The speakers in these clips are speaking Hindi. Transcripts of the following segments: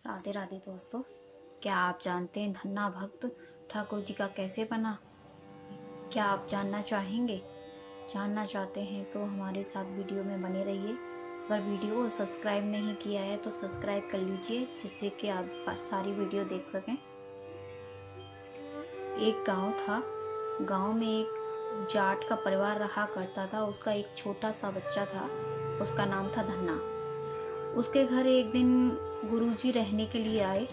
राधे राधे दोस्तों, क्या आप जानते हैं धन्ना भक्त ठाकुर जी का कैसे बना? क्या आप जानना चाहेंगे? जानना चाहते हैं तो हमारे साथ वीडियो में बने रहिए। अगर वीडियो को सब्सक्राइब नहीं किया है तो सब्सक्राइब कर लीजिए, जिससे कि आप सारी वीडियो देख सकें। एक गांव था। गांव में एक जाट का परिवार रहा करता था। उसका एक छोटा सा बच्चा था, उसका नाम था धन्ना। उसके घर एक दिन गुरुजी रहने के लिए आए,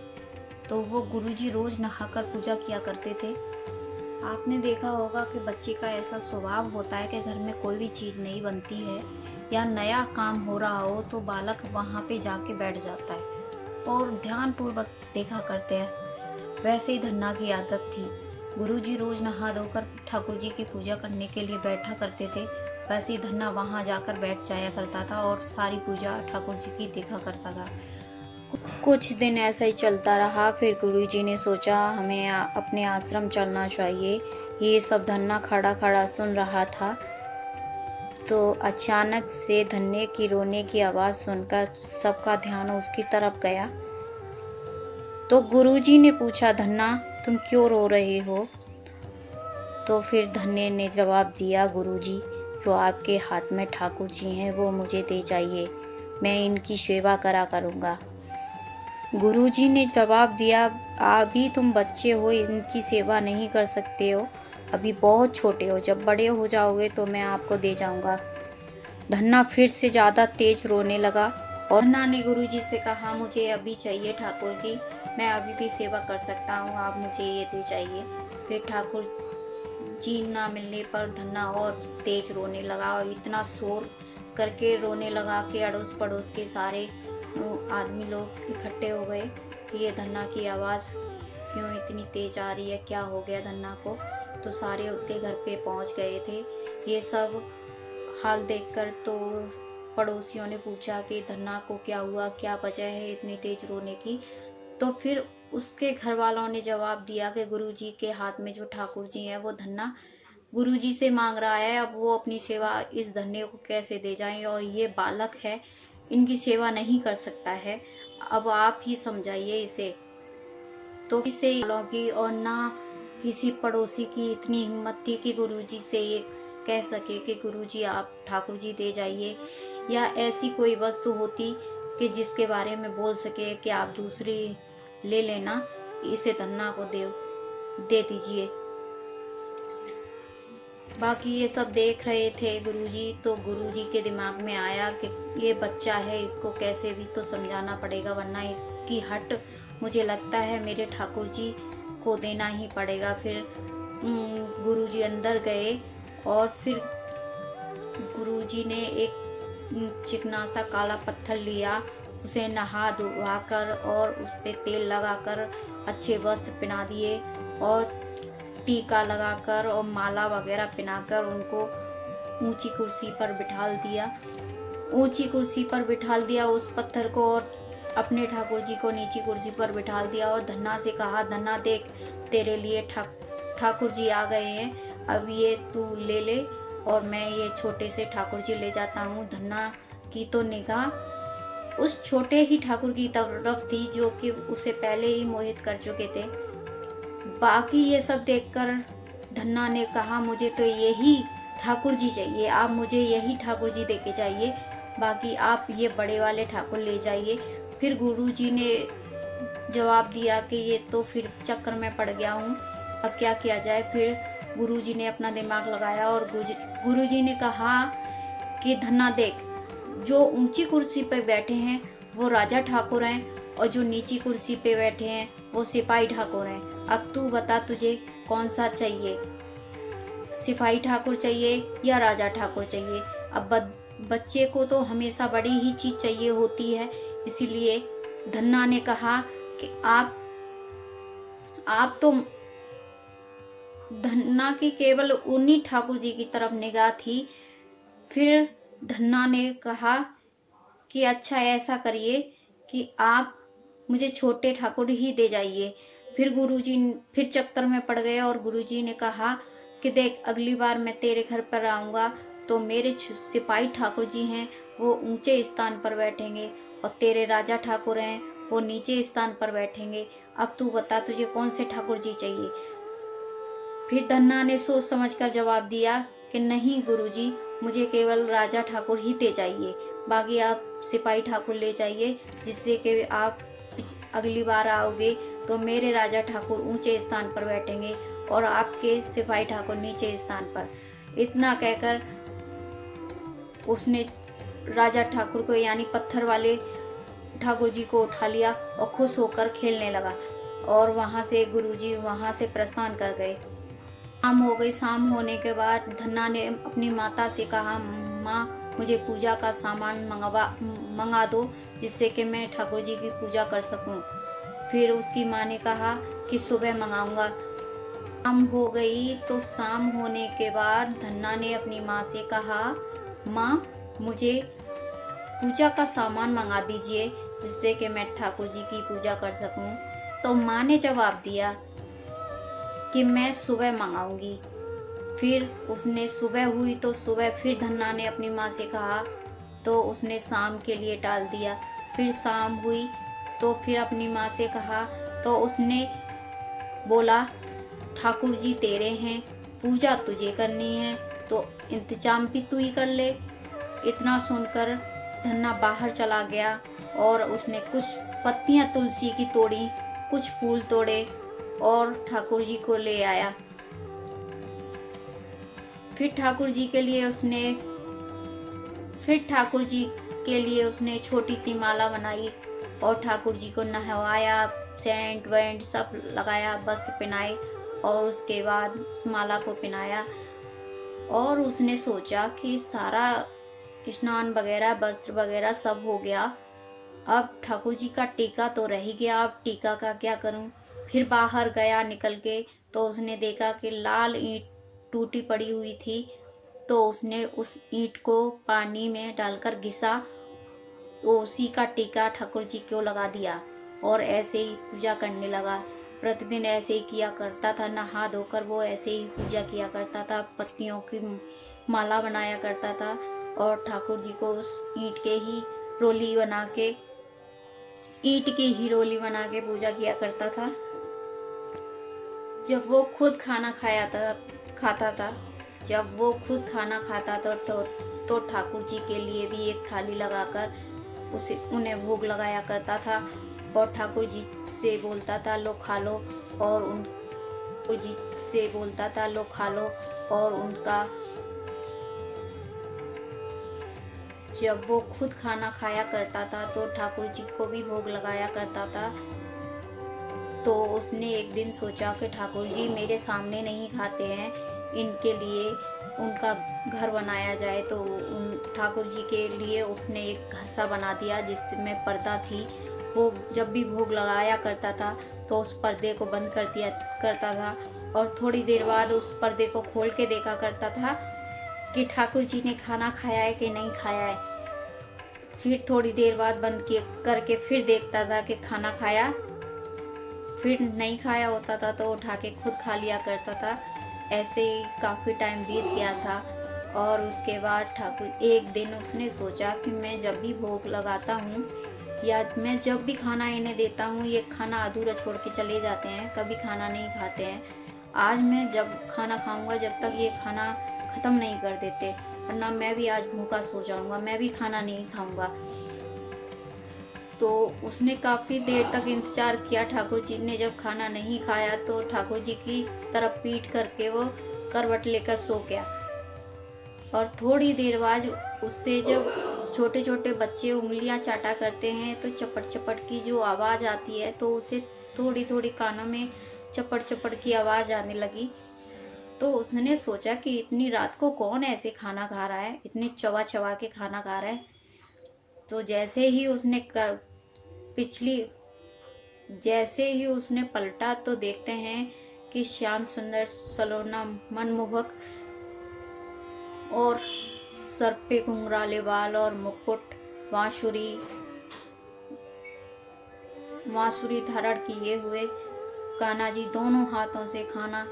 तो वो गुरुजी रोज नहाकर पूजा किया करते थे। आपने देखा होगा कि बच्चे का ऐसा स्वभाव होता है कि घर में कोई भी चीज़ नहीं बनती है या नया काम हो रहा हो तो बालक वहाँ पे जाके बैठ जाता है और ध्यानपूर्वक देखा करते हैं। वैसे ही धन्ना की आदत थी। गुरुजी रोज नहा धोकर ठाकुर जी की पूजा करने के लिए बैठा करते थे। वैसे ही धन्ना वहाँ जाकर बैठ जाया करता था और सारी पूजा ठाकुर जी की देखा करता था। कुछ दिन ऐसा ही चलता रहा। फिर गुरुजी ने सोचा हमें अपने आश्रम चलना चाहिए। ये सब धन्ना खड़ा खड़ा सुन रहा था, तो अचानक से धन्ने की रोने की आवाज़ सुनकर सबका ध्यान उसकी तरफ गया। तो गुरुजी ने पूछा, धन्ना तुम क्यों रो रहे हो? तो फिर धन्ने ने जवाब दिया, गुरुजी जो आपके हाथ में ठाकुर जी हैं वो मुझे दे जाइए, मैं इनकी सेवा करा करूँगा। गुरुजी ने जवाब दिया, अभी तुम बच्चे हो, इनकी सेवा नहीं कर सकते हो, अभी बहुत छोटे हो, जब बड़े हो जाओगे तो मैं आपको दे जाऊंगा। धन्ना फिर से ज़्यादा तेज रोने लगा और धन्ना ने गुरुजी से कहा, मुझे अभी चाहिए ठाकुर जी, मैं अभी भी सेवा कर सकता हूँ, आप मुझे ये दे जाइए। फिर ठाकुर जी ना मिलने पर धन्ना और तेज रोने लगा और इतना शोर करके रोने लगा कि अड़ोस पड़ोस के सारे आदमी लोग इकट्ठे हो गए कि ये धन्ना की आवाज़ क्यों इतनी तेज आ रही है, क्या हो गया धन्ना को। तो सारे उसके घर पे पहुंच गए थे। ये सब हाल देखकर तो पड़ोसियों ने पूछा कि धन्ना को क्या हुआ, क्या वजह है इतनी तेज रोने की। तो फिर उसके घर वालों ने जवाब दिया कि गुरुजी के हाथ में जो ठाकुर जी हैं वो धन्ना गुरुजी से मांग रहा है, अब वो अपनी सेवा इस धन्ने को कैसे दे जाएं, और ये बालक है, इनकी सेवा नहीं कर सकता है, अब आप ही समझाइए इसे। तो इसे की और ना किसी पड़ोसी की इतनी हिम्मत थी कि गुरुजी से ये कह सके कि गुरुजी आप ठाकुर जी दे जाइए, या ऐसी कोई वस्तु होती कि जिसके बारे में बोल सके कि आप दूसरी ले लेना, इसे धन्ना को दे दीजिए। बाकी ये सब देख रहे थे गुरुजी, तो गुरुजी के दिमाग में आया कि ये बच्चा है, इसको कैसे भी तो समझाना पड़ेगा, वरना इसकी हट मुझे लगता है मेरे ठाकुर जी को देना ही पड़ेगा। फिर गुरुजी अंदर गए और फिर गुरुजी ने एक चिकना सा काला पत्थर लिया, उसे नहा धुआ कर और उस पे तेल लगाकर अच्छे वस्त्र पहना दिए और टीका लगाकर और माला वगैरह पहनाकर उनको ऊंची कुर्सी पर बिठाल दिया उस पत्थर को, और अपने ठाकुर जी को नीची कुर्सी पर बिठाल दिया और धन्ना से कहा, धन्ना देख तेरे लिए ठाकुर जी आ गए हैं, अब ये तू ले ले और मैं ये छोटे से ठाकुर जी ले जाता हूँ। धन्ना की तो निगाह उस छोटे ही ठाकुर की तरफ थी जो कि उसे पहले ही मोहित कर चुके थे। बाकी ये सब देखकर धन्ना ने कहा, मुझे तो यही ठाकुर जी चाहिए, आप मुझे यही ठाकुर जी देके जाइए, बाकी आप ये बड़े वाले ठाकुर ले जाइए। फिर गुरुजी ने जवाब दिया कि ये तो फिर चक्कर में पड़ गया हूँ, अब क्या किया जाए। फिर गुरुजी ने अपना दिमाग लगाया और गुरुजी ने कहा कि धन्ना देख, जो ऊंची कुर्सी पर बैठे हैं वो राजा ठाकुर हैं और जो नीची कुर्सी पे बैठे हैं वो सिपाही ठाकुर हैं। अब तू बता तुझे कौन सा चाहिए, सिपाही ठाकुर चाहिए या राजा ठाकुर चाहिए। अब बच्चे को तो हमेशा बड़ी ही चीज चाहिए होती है, इसीलिए धन्ना ने कहा कि आप तो धन्ना की केवल उन्हीं ठाकुर जी की तरफ निगाह थी। फिर धन्ना ने कहा कि अच्छा ऐसा करिए कि आप मुझे छोटे ठाकुर ही दे जाइए। फिर गुरुजी फिर चक्कर में पड़ गए और गुरुजी ने कहा कि देख, अगली बार मैं तेरे घर पर आऊँगा तो मेरे सिपाही ठाकुर जी हैं वो ऊंचे स्थान पर बैठेंगे और तेरे राजा ठाकुर हैं वो नीचे स्थान पर बैठेंगे। अब तू बता तुझे कौन से ठाकुर जी चाहिए। फिर धन्ना ने सोच समझकर जवाब दिया कि नहीं गुरुजी, मुझे केवल राजा ठाकुर ही ते चाहिए, बाकी आप सिपाही ठाकुर ले जाइए, जिससे कि आप अगली बार आओगे तो मेरे राजा ठाकुर ऊंचे स्थान पर बैठेंगे और आपके सिपाही ठाकुर नीचे स्थान पर। इतना कहकर उसने राजा ठाकुर को यानी पत्थर वाले ठाकुर जी को उठा लिया और खुश होकर खेलने लगा। और वहां से गुरुजी वहां से प्रस्थान कर गए। शाम हो गई। शाम होने के बाद धन्ना ने अपनी माता से कहा, माँ मुझे पूजा का सामान मंगा दो, जिससे कि मैं ठाकुर जी की पूजा कर सकूं। फिर उसकी माँ ने कहा कि सुबह मंगाऊंगा। शाम हो गई तो शाम होने के बाद धन्ना ने अपनी माँ से कहा, माँ मुझे पूजा का सामान मंगा दीजिए, जिससे कि मैं ठाकुर जी की पूजा कर सकूं। तो माँ ने जवाब दिया कि मैं सुबह मंगाऊंगी। फिर उसने सुबह हुई तो सुबह फिर धन्ना ने अपनी माँ से कहा, तो उसने शाम के लिए टाल दिया। फिर शाम हुई तो फिर अपनी माँ से कहा, तो उसने बोला ठाकुर जी तेरे हैं, पूजा तुझे करनी है, तो इंतजाम भी तू ही कर ले। इतना सुनकर धन्ना बाहर चला गया और उसने कुछ पत्तियां तुलसी की तोड़ी, कुछ फूल तोड़े और ठाकुर जी को ले आया। फिर ठाकुर जी के लिए उसने छोटी सी माला बनाई और ठाकुर जी को नहवाया, सेंट वेंट सब लगाया, वस्त्र पहनाए और उसके बाद उस माला को पहनाया। और उसने सोचा कि सारा स्नान वगैरह वस्त्र वगैरह सब हो गया, अब ठाकुर जी का टीका तो रह ही गया, अब टीका का क्या करूं। फिर बाहर गया निकल के तो उसने देखा कि लाल ईंट टूटी पड़ी हुई थी, तो उसने उस ईंट को पानी में डालकर घिसा, तो उसी का टीका ठाकुर जी को लगा दिया और ऐसे ही पूजा करने लगा। प्रतिदिन ऐसे ही किया करता था, नहा धोकर वो ऐसे ही पूजा किया करता था, पत्तियों की माला बनाया करता था और ठाकुर जी को उस ईंट की ही रोली बना के पूजा किया करता था। जब वो खुद खाना खाता था तो ठाकुर जी के लिए भी एक थाली लगाकर उन्हें भोग लगाया करता था और ठाकुर जी से बोलता था लो खा लो, और उनका जब वो खुद खाना खाया करता था तो ठाकुर जी को भी भोग लगाया करता था। तो उसने एक दिन सोचा कि ठाकुर जी मेरे सामने नहीं खाते हैं, इनके लिए उनका घर बनाया जाए। तो उन ठाकुर जी के लिए उसने एक घर सा बना दिया जिसमें पर्दा थी। वो जब भी भोग लगाया करता था तो उस पर्दे को बंद कर दिया करता था और थोड़ी देर बाद उस पर्दे को खोल के देखा करता था कि ठाकुर जी ने खाना खाया है कि नहीं खाया है। फिर थोड़ी देर बाद बंद करके फिर देखता था कि खाना खाया, फिर नहीं खाया होता था तो उठा के खुद खा लिया करता था। ऐसे ही काफ़ी टाइम बीत गया था और उसके बाद ठाकुर एक दिन उसने सोचा कि मैं जब भी भोग लगाता हूँ या मैं जब भी खाना इन्हें देता हूँ, ये खाना अधूरा छोड़ के चले जाते हैं, कभी खाना नहीं खाते हैं। आज मैं जब खाना खाऊंगा जब तक ये खाना ख़त्म नहीं कर देते, वरना मैं भी आज भूखा सो जाऊंगा, मैं भी खाना नहीं खाऊंगा। तो उसने काफ़ी देर तक इंतज़ार किया। ठाकुर जी ने जब खाना नहीं खाया तो ठाकुर जी की तरफ पीठ करके वो करवट लेकर सो गया। और थोड़ी देर बाद उससे जब छोटे छोटे बच्चे उंगलियां चाटा करते हैं तो चपट चपट की जो आवाज़ आती है, तो उसे थोड़ी थोड़ी कानों में चपट चपट की आवाज़ आने लगी। तो उसने सोचा कि इतनी रात को कौन ऐसे खाना खा रहा है, इतनी चबा चबा के खाना खा रहा है। तो जैसे ही उसने पलटा तो देखते हैं कि श्याम सुंदर सलोना मनमोहक और सर पे घुंघराले बाल और मुकुट बांसुरी धारण किए हुए कान्हा जी दोनों हाथों से खाना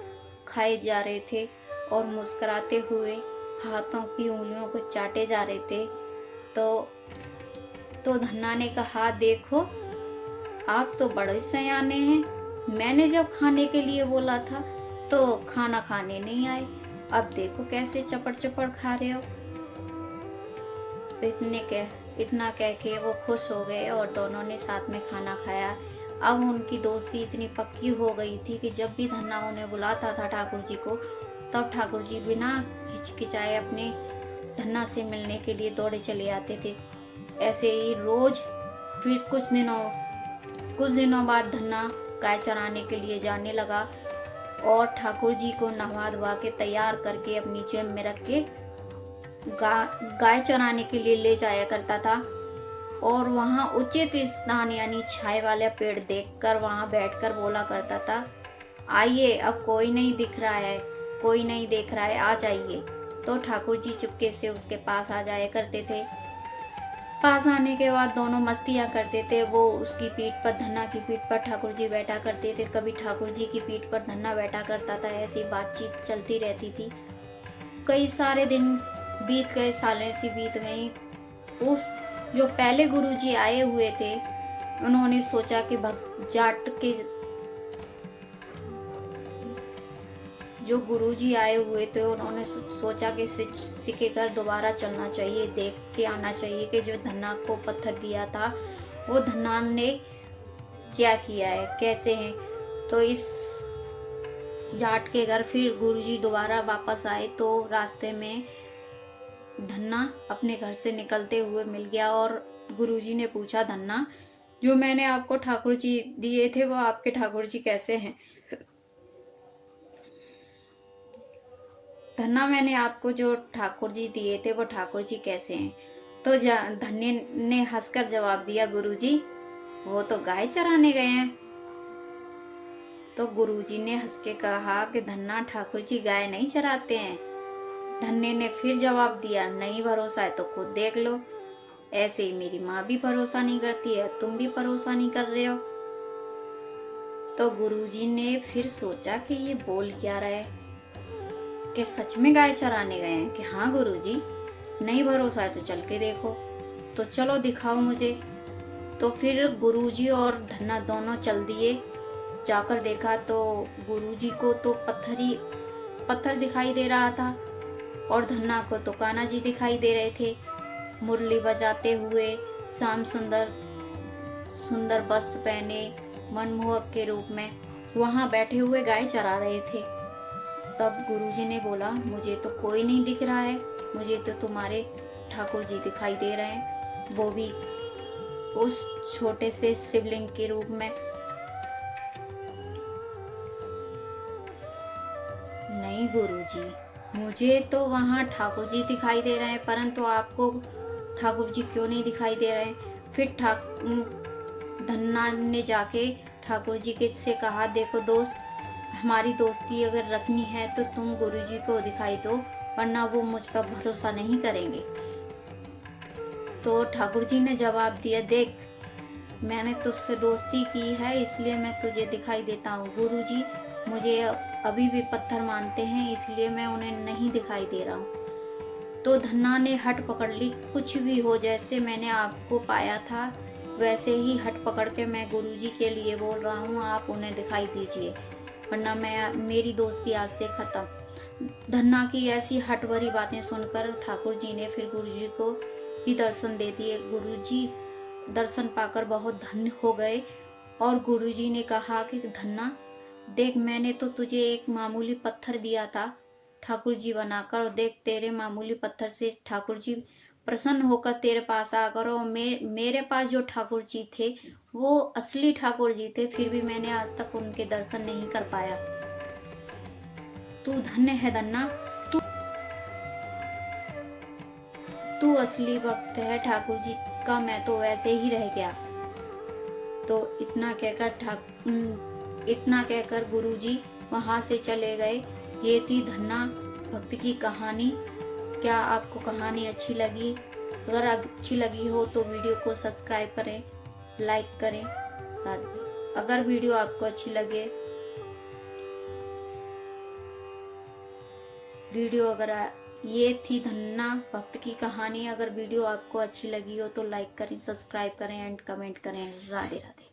खाए जा रहे थे और मुस्कुराते हुए हाथों की उंगलियों को चाटे जा रहे थे। तो धन्ना ने कहा, देखो आप तो बड़े सयाने हैं, मैंने जब खाने के लिए बोला था तो खाना खाने नहीं आए, अब देखो कैसे चपड़ चपड़ खा रहे हो। तो इतना कह के वो खुश हो गए और दोनों ने साथ में खाना खाया। अब उनकी दोस्ती इतनी पक्की हो गई थी कि जब भी धन्ना उन्हें बुलाता था ठाकुर जी को, तब ठाकुर जी बिना हिचकिचाए अपने धन्ना से मिलने के लिए दौड़े चले आते थे। ऐसे ही रोज। फिर कुछ दिनों बाद धन्ना गाय चराने के लिए जाने लगा और ठाकुर जी को नहवा धुआ के तैयार करके अपनी जेब में रख के गाय चराने के लिए ले जाया करता था। और वहाँ उचित स्थान यानी छाए वाला पेड़ देखकर वहाँ बैठकर बोला करता था, आइए अब कोई नहीं दिख रहा है, कोई नहीं देख रहा है, आ जाइए। तो ठाकुर जी चुपके से उसके पास आ जाया करते थे। पास आने के बाद दोनों मस्तियाँ करते थे। वो उसकी पीठ पर, धन्ना की पीठ पर ठाकुर जी बैठा करते थे, कभी ठाकुर जी की पीठ पर धन्ना बैठा करता था। ऐसी बातचीत चलती रहती थी। कई सारे दिन बीत गए, सालें सी बीत गई। उस जो पहले गुरुजी आए हुए थे, उन्होंने सोचा कि जाट के जो गुरुजी आए हुए थे, उन्होंने सोचा कि सीखे घर दोबारा चलना चाहिए, देख के आना चाहिए कि जो धन्ना को पत्थर दिया था वो धन्ना ने क्या किया है, कैसे हैं। तो इस जाट के घर फिर गुरुजी दोबारा वापस आए तो रास्ते में धन्ना अपने घर से निकलते हुए मिल गया और गुरुजी ने पूछा, धन्ना, जो मैंने आपको ठाकुर जी दिए थे वो आपके ठाकुर जी कैसे हैं? धन्ना, मैंने आपको जो ठाकुर जी दिए थे वो ठाकुर जी कैसे हैं? तो धन्य ने हंसकर जवाब दिया, गुरुजी वो तो गाय चराने गए हैं। तो गुरुजी ने हंस के कहा कि धन्ना, ठाकुर जी गाय नहीं चराते हैं। धन्य ने फिर जवाब दिया, नहीं भरोसा है तो खुद देख लो। ऐसे ही मेरी माँ भी भरोसा नहीं करती है, तुम भी भरोसा नहीं कर रहे हो। तो गुरुजी ने फिर सोचा कि ये बोल क्या रहा है, कि सच में गाय चराने गए हैं? कि हाँ गुरुजी, नहीं भरोसा है तो चल के देखो। तो चलो दिखाओ मुझे। तो फिर गुरुजी और धन्ना दोनों चल दिए। जाकर देखा तो गुरुजी को तो पत्थर दिखाई दे रहा था और धन्ना को तो कान्हा जी दिखाई दे रहे थे, मुरली बजाते हुए, शाम सुंदर वस्त्र पहने, मनमोहक के रूप में वहां बैठे हुए गाय चरा रहे थे। तब गुरुजी ने बोला, मुझे तो कोई नहीं दिख रहा है, मुझे तो तुम्हारे ठाकुर जी दिखाई दे रहे हैं, वो भी उस छोटे से शिवलिंग के रूप में। नहीं गुरुजी, मुझे तो वहाँ ठाकुर जी दिखाई दे रहे हैं, परंतु आपको ठाकुर जी क्यों नहीं दिखाई दे रहे हैं? फिर धन्ना ने जाके ठाकुर जी के से कहा, देखो दोस्त, हमारी दोस्ती अगर रखनी है तो तुम गुरुजी को दिखाई दो, वरना वो मुझ पर भरोसा नहीं करेंगे। तो ठाकुर जी ने जवाब दिया, देख, मैंने तुझसे दोस्ती की है इसलिए मैं तुझे दिखाई देता हूँ। गुरुजी मुझे अभी भी पत्थर मानते हैं, इसलिए मैं उन्हें नहीं दिखाई दे रहा हूँ। तो धन्ना ने हट पकड़ ली, कुछ भी हो, जैसे मैंने आपको पाया था वैसे ही हट पकड़ के मैं गुरुजी के लिए बोल रहा हूँ, आप उन्हें दिखाई दीजिए, वरना मेरी दोस्ती आज से खत्म। धन्ना की ऐसी हट भरी बातें सुनकर ठाकुर जी ने फिर गुरुजी को भी दर्शन दे दिए। गुरुजी दर्शन पाकर बहुत धन्य हो गए और गुरुजी ने कहा कि धन्ना, देख, मैंने तो तुझे एक मामूली पत्थर दिया था ठाकुर जी बनाकर, और देख, तेरे मामूली पत्थर से ठाकुर जी प्रसन्न होकर तेरे पास आकर, और मेरे पास जो ठाकुर जी थे वो असली ठाकुर जी थे, फिर भी मैंने आज तक उनके दर्शन नहीं कर पाया। तू धन्य है धन्ना, तू असली भक्त है ठाकुर जी का, मैं तो वैसे ही रह गया। तो इतना कहकर गुरुजी वहां से चले गए। ये थी धन्ना भक्त की कहानी। क्या आपको कहानी अच्छी लगी? अगर अच्छी लगी हो तो वीडियो को सब्सक्राइब करें, लाइक करें। अगर वीडियो आपको अच्छी लगे, ये थी धन्ना भक्त की कहानी। अगर वीडियो आपको अच्छी लगी हो तो लाइक करें, सब्सक्राइब करें एंड कमेंट करें। राधे राधे।